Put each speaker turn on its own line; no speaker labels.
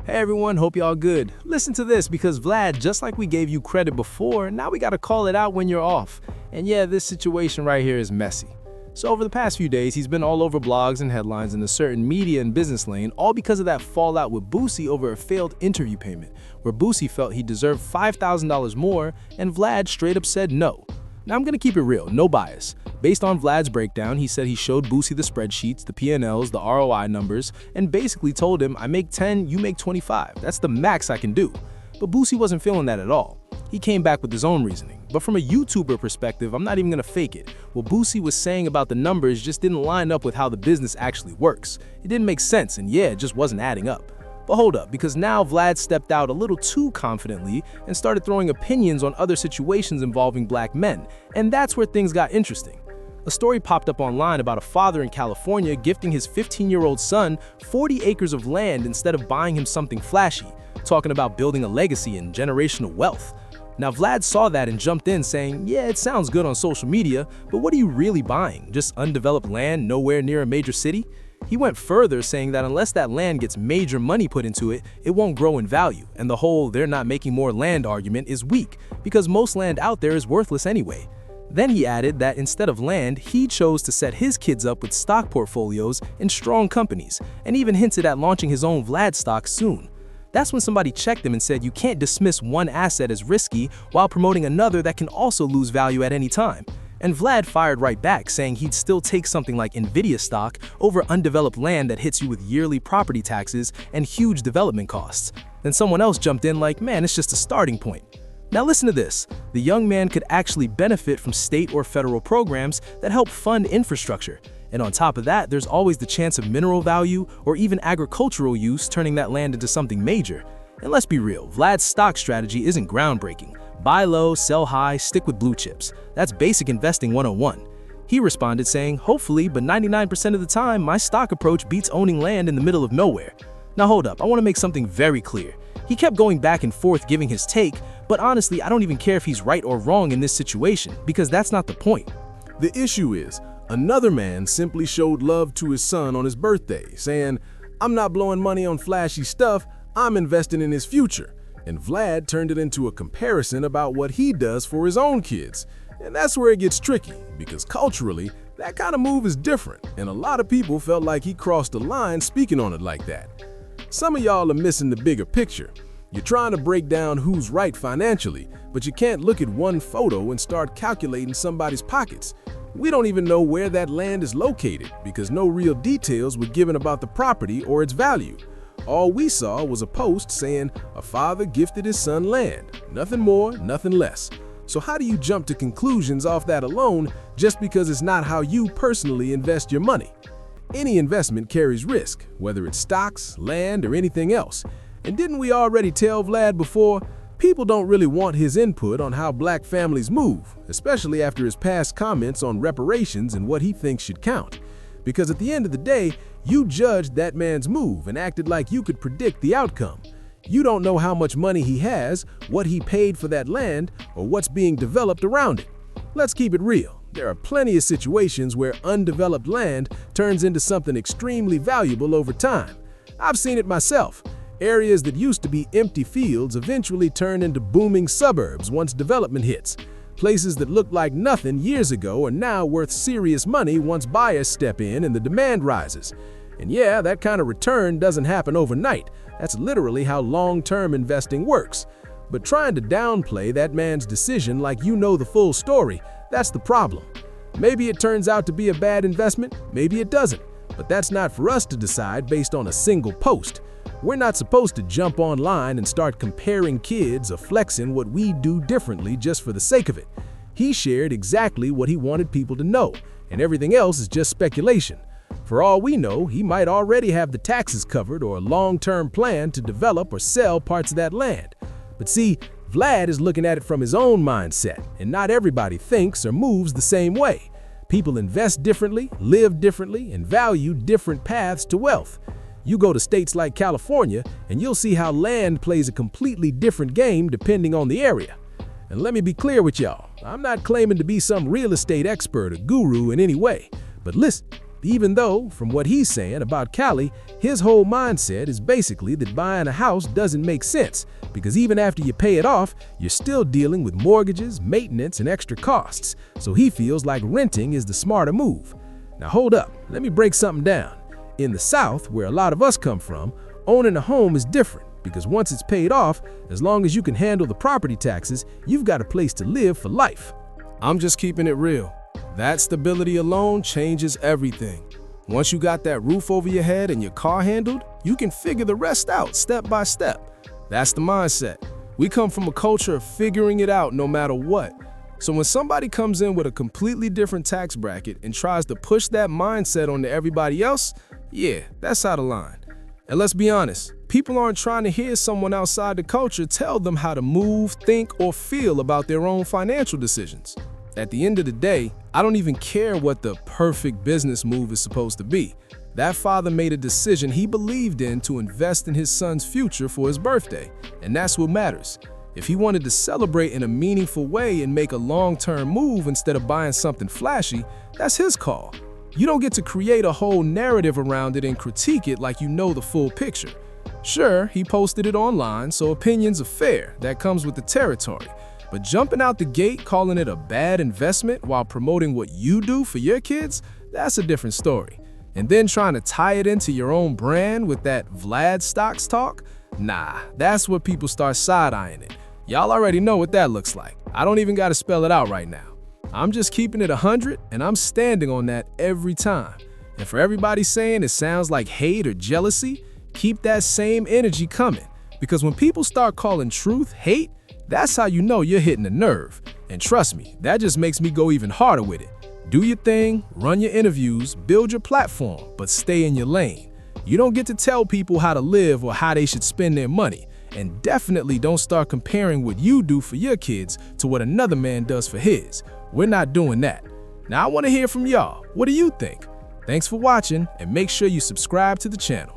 Hey everyone, hope y'all good. Listen to this because Vlad, just like we gave you credit before, now we gotta call it out when you're off. And yeah, this situation right here is messy. So over the past few days, he's been all over blogs and headlines in a certain media and business lane, all because of that fallout with Boosie over a failed interview payment, where Boosie felt he deserved $5,000 more and Vlad straight up said no. Now I'm gonna keep it real, no bias. Based on Vlad's breakdown, he said he showed Boosie the spreadsheets, the P&Ls, the ROI numbers, and basically told him, I make 10, you make 25. That's the max I can do. But Boosie wasn't feeling that at all. He came back with his own reasoning. But from a YouTuber perspective, I'm not even gonna fake it. What Boosie was saying about the numbers just didn't line up with how the business actually works. It didn't make sense, and yeah, it just wasn't adding up. But hold up, because now Vlad stepped out a little too confidently and started throwing opinions on other situations involving black men, and that's where things got interesting. A story popped up online about a father in California gifting his 15-year-old son 40 acres of land instead of buying him something flashy, talking about building a legacy and generational wealth. Now Vlad saw that and jumped in saying, yeah, it sounds good on social media, but what are you really buying? Just undeveloped land nowhere near a major city? He went further, saying that unless that land gets major money put into it, it won't grow in value, and the whole "they're not making more land" argument is weak, because most land out there is worthless anyway. Then he added that instead of land, he chose to set his kids up with stock portfolios in strong companies, and even hinted at launching his own Vlad stock soon. That's when somebody checked him and said you can't dismiss one asset as risky while promoting another that can also lose value at any time. And Vlad fired right back, saying he'd still take something like Nvidia stock over undeveloped land that hits you with yearly property taxes and huge development costs. Then someone else jumped in like, man, it's just a starting point. Now listen to this. The young man could actually benefit from state or federal programs that help fund infrastructure. And on top of that, there's always the chance of mineral value or even agricultural use turning that land into something major. And let's be real, Vlad's stock strategy isn't groundbreaking. Buy low, sell high, stick with blue chips. That's basic investing 101. He responded saying, hopefully, but 99% of the time, my stock approach beats owning land in the middle of nowhere. Now hold up, I want to make something very clear. He kept going back and forth giving his take, but honestly, I don't even care if he's right or wrong in this situation, because that's not the point.
The issue is, another man simply showed love to his son on his birthday, saying, I'm not blowing money on flashy stuff, I'm investing in his future. And Vlad turned it into a comparison about what he does for his own kids. And that's where it gets tricky, because culturally, that kind of move is different, and a lot of people felt like he crossed the line speaking on it like that. Some of y'all are missing the bigger picture. You're trying to break down who's right financially, but you can't look at one photo and start calculating somebody's pockets. We don't even know where that land is located because no real details were given about the property or its value. All we saw was a post saying a father gifted his son land. Nothing more, nothing less. So how do you jump to conclusions off that alone just because it's not how you personally invest your money? Any investment carries risk, whether it's stocks, land, or anything else. And didn't we already tell Vlad before? People don't really want his input on how black families move, especially after his past comments on reparations and what he thinks should count. Because at the end of the day, you judged that man's move and acted like you could predict the outcome. You don't know how much money he has, what he paid for that land, or what's being developed around it. Let's keep it real. There are plenty of situations where undeveloped land turns into something extremely valuable over time. I've seen it myself. Areas that used to be empty fields eventually turn into booming suburbs once development hits. Places that looked like nothing years ago are now worth serious money once buyers step in and the demand rises. And yeah, that kind of return doesn't happen overnight. That's literally how long-term investing works. But trying to downplay that man's decision like you know the full story, that's the problem. Maybe it turns out to be a bad investment, maybe it doesn't. But that's not for us to decide based on a single post. We're not supposed to jump online and start comparing kids or flexing what we do differently just for the sake of it. He shared exactly what he wanted people to know, and everything else is just speculation. For all we know, he might already have the taxes covered or a long-term plan to develop or sell parts of that land. But see, Vlad is looking at it from his own mindset, and not everybody thinks or moves the same way. People invest differently, live differently, and value different paths to wealth. You go to states like California, and you'll see how land plays a completely different game depending on the area. And let me be clear with y'all, I'm not claiming to be some real estate expert or guru in any way, but listen, even though, from what he's saying about Cali, his whole mindset is basically that buying a house doesn't make sense, because even after you pay it off, you're still dealing with mortgages, maintenance, and extra costs, so he feels like renting is the smarter move. Now hold up, let me break something down. In the South, where a lot of us come from, owning a home is different, because once it's paid off, as long as you can handle the property taxes, you've got a place to live for life.
I'm just keeping it real. That stability alone changes everything. Once you got that roof over your head and your car handled, you can figure the rest out step by step. That's the mindset. We come from a culture of figuring it out no matter what. So when somebody comes in with a completely different tax bracket and tries to push that mindset onto everybody else, yeah, that's out of line. And let's be honest, people aren't trying to hear someone outside the culture tell them how to move, think, or feel about their own financial decisions. At the end of the day, I don't even care what the perfect business move is supposed to be. That father made a decision he believed in to invest in his son's future for his birthday, and that's what matters. If he wanted to celebrate in a meaningful way and make a long-term move instead of buying something flashy, that's his call. You don't get to create a whole narrative around it and critique it like you know the full picture. Sure, he posted it online, so opinions are fair. That comes with the territory. But jumping out the gate calling it a bad investment while promoting what you do for your kids, that's a different story. And then trying to tie it into your own brand with that Vlad stocks talk? Nah, that's where people start side-eyeing it. Y'all already know what that looks like. I don't even gotta spell it out right now. I'm just keeping it 100, and I'm standing on that every time. And for everybody saying it sounds like hate or jealousy, keep that same energy coming. Because when people start calling truth hate, that's how you know you're hitting a nerve. And trust me, that just makes me go even harder with it. Do your thing, run your interviews, build your platform, but stay in your lane. You don't get to tell people how to live or how they should spend their money. And definitely don't start comparing what you do for your kids to what another man does for his. We're not doing that. Now I want to hear from y'all. What do you think? Thanks for watching, and make sure you subscribe to the channel.